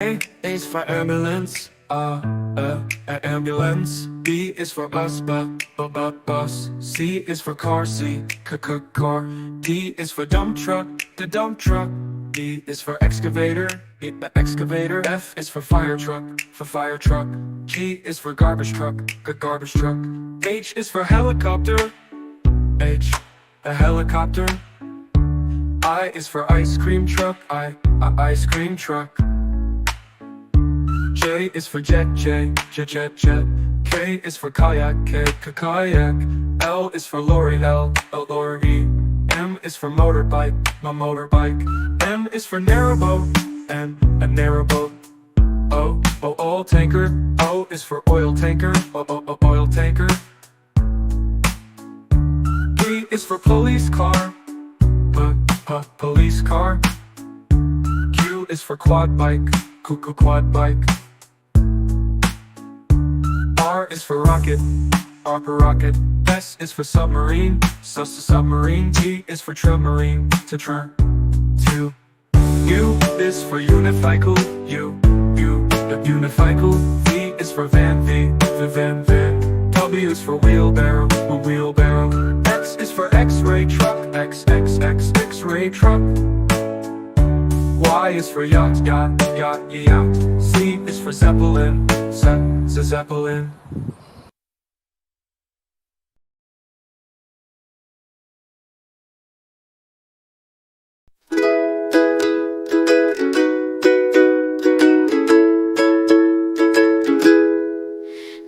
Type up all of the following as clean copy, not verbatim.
A is for ambulance, ambulance. B is for bus, bus. C is for car, car. D is for dump truck, the dump truck. E is for excavator, excavator. F is for fire truck, G is for garbage truck, garbage truck. H is for helicopter, a helicopter. I is for ice cream truck, ice cream truck. J is for jet. K is for kayak, kayak. L is for lorry, lorry. M is for motorbike, motorbike. N is for narrowboat, a narrowboat. O, oil tanker. O is for oil tanker, oil tanker. P is for police car, police car. Q is for quad bike, quad bike. R is for rocket, rocket. S is for submarine, submarine. T is for submarine, to. U is for unicycle, unicycle. V is for van, van. W is for wheelbarrow, wheelbarrow. X is for X-ray truck, X-ray truck. Y is for yacht, yacht. Z is for zeppelin, zeppelin.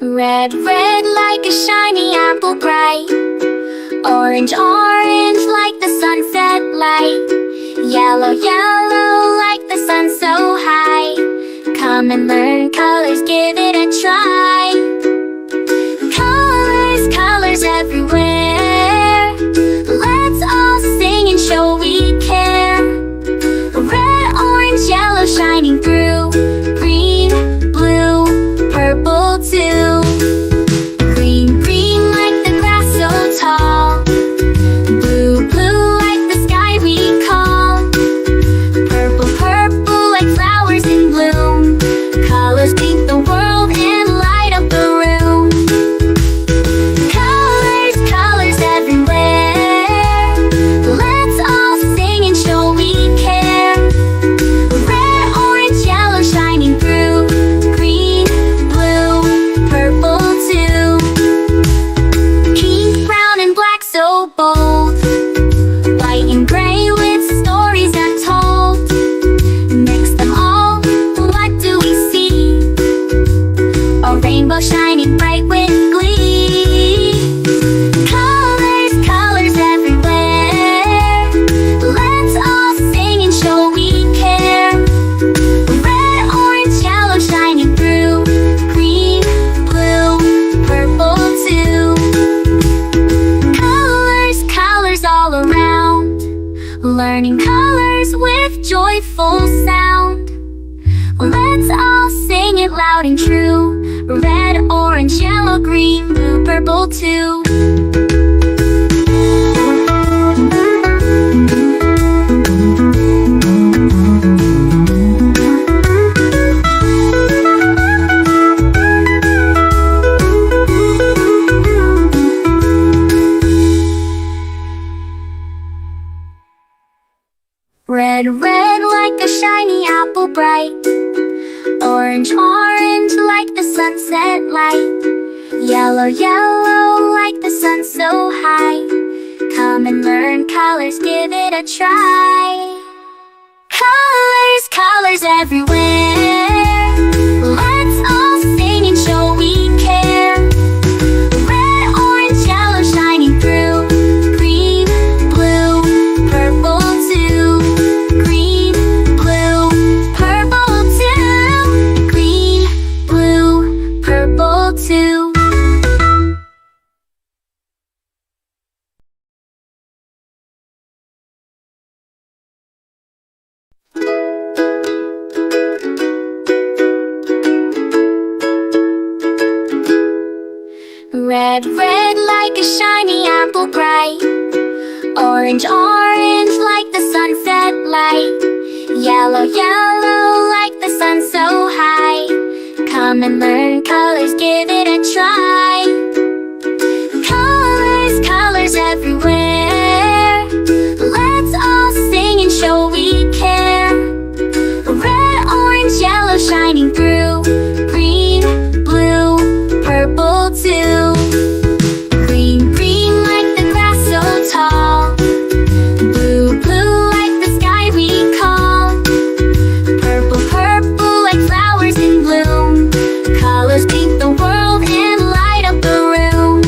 Red, red like a shiny apple bright. Orange, orange like the sunset light. Yellow, yellow like the sun so high. Come and learn colors, give it a try. Colors, colors everywhere. Let's all sing and show we care. Red, orange, yellow shining through. Green, blue, purple too. Green, green like the grass so tall. Blue, blue like the sky we call. Purple, purple like flowers in bloom. Colors paint the world and light up the room. Colors, colors everywhere. Let's all sing and show we care. Red, orange, yellow shining through. Green, blue, purple too. Pink, brown and black so bold. White and gray with stories untold. Mix them all, what do we see? A rainbow shining bright with glee. Colors, colors everywhere. Let's all sing and show we care. Red, orange, yellow shining through. Green, blue, purple too. Colors, colors all around. Learning colors with joyful sound. Let's all sing it loud and true. Red, orange, yellow, green, blue, purple too. Red, red like a shiny apple bright. Orange, orange like the sunset light. Yellow, yellow like the sun so high. Come and learn colors, give it a try. Colors, colors everywhere. Let's all sing and show we care. Red, orange, yellow shining through. Green, blue, purple too. Green, blue, purple too. Green, blue, purple too. Red, red like a shiny apple bright. Orange, orange like the sunset light. Yellow, yellow like the sun so high. Come and learn colors, give it a try. Colors, colors everywhere. Let's all sing and show we care. Red, orange, yellow shining through. Green, blue, purple too. Green, green like the grass so tall. Blue, blue like the sky we call. Purple, purple like flowers in bloom. Colors paint the world and light up the room.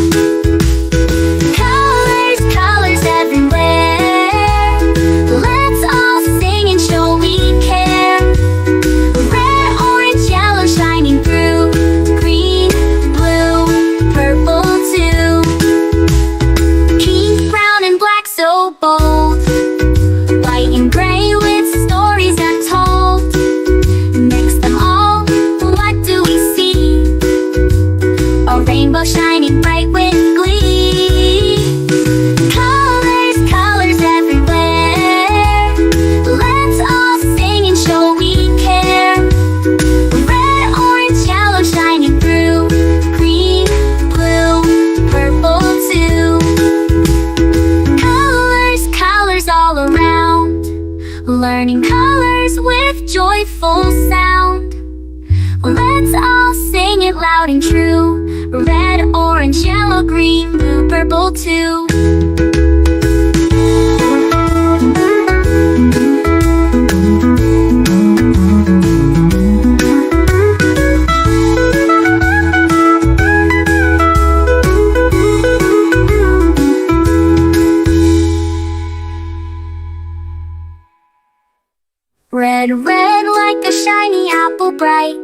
Colors, colors everywhere. Let's all sing and show we care. Red, orange, yellow shining through. Green, blue, purple too. Pink, brown and black so bold. White and gray with stories untold. Mix them all, what do we see? A rainbow shining bright with glee. Colors, colors everywhere. Let's all sing and show we care. Red, orange, yellow shining through. Green, blue, purple too. Colors, colors all around. Learning colors with joyful sound. Let's all sing it loud and true. Red, orange, yellow, green, blue, purple too. Red, red like a shiny apple bright.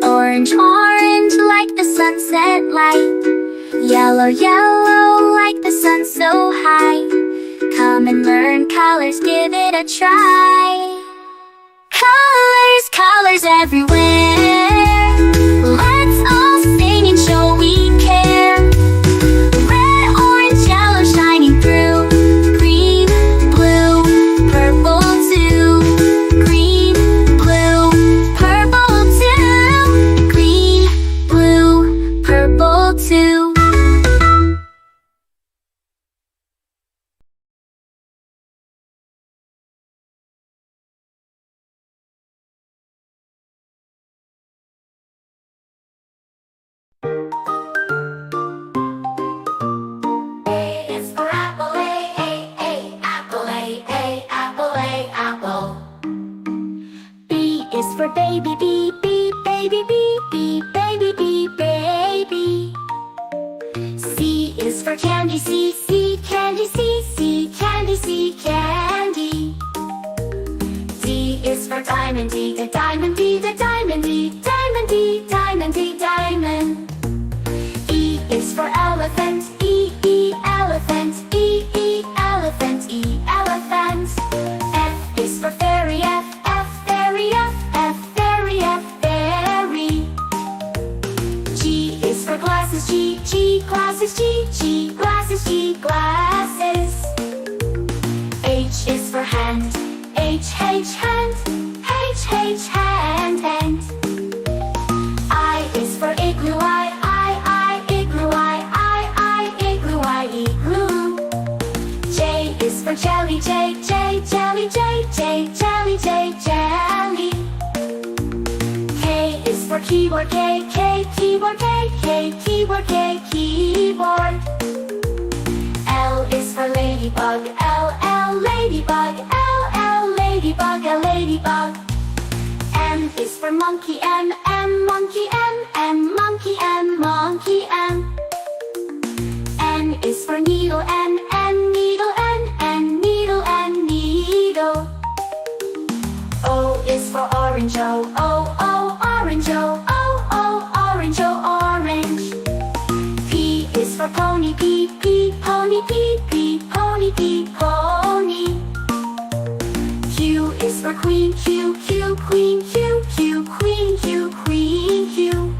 Orange, orange like the sunset light. Yellow, yellow like the sun so high. Come and learn colors, give it a try. Colors, colors everywhere. Let's all sing and show we care. Red, orange, yellow shining through. Green, blue, purple too. Green, blue, purple too. Green, blue, purple too. A is for apple, A, apple, A, apple, A, apple. B is for baby, B, baby, B, baby, B, baby. C is for candy, C, candy, C, candy, C, candy. D is for diamond, D, the diamond, D, the diamond, D, diamond, D, diamond, D, diamond. E is for elephant, E, elephant, E, elephant, E, elephant. F is for fairy, F, fairy, F, fairy, F, fairy. G is for glasses, G, glasses, G, glasses, G, glasses. H is for hand, H, hand, H, hand. I is for igloo, I, igloo, I, igloo, I, igloo. J is for jelly, J, jelly, J, jelly, jelly. K is for keyboard, K, keyboard, K, keyboard, K, keyboard. L is for ladybug, L, ladybug, L, ladybug, ladybug. M is for monkey, M, monkey, M, monkey, M, monkey, M. N is for needle, N, needle, N, needle, N, needle. O is for orange, O, orange, O, orange, O, orange. P is for pony, P, pony, P, pony, P, pony. Q is for queen, Q, queen, Q, queen, Q.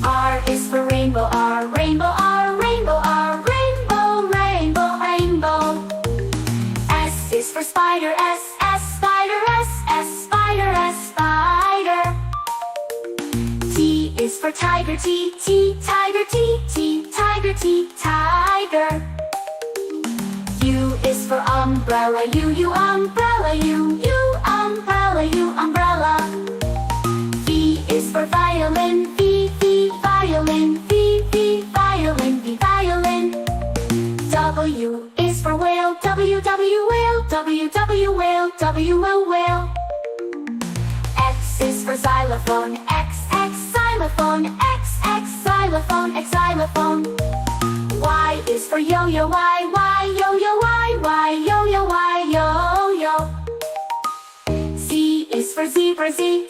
R is for rainbow, R, rainbow, R, rainbow, R, rainbow, rainbow, rainbow. S is for spider, S, spider, S, spider, S. for tiger, T, T, tiger, T, T, tiger, T, tiger. U is for umbrella, U, umbrella, U, umbrella, U, umbrella. V is for violin, V, violin, V, violin, V, violin. W is for whale, W, whale, W, whale, W, whale. X is for xylophone, X, xylophone, X, xylophone, X, xylophone. Y is for yo-yo, Y, yo-yo, Y, yo-yo, Y, yo-yo. Z is for zebra, Z,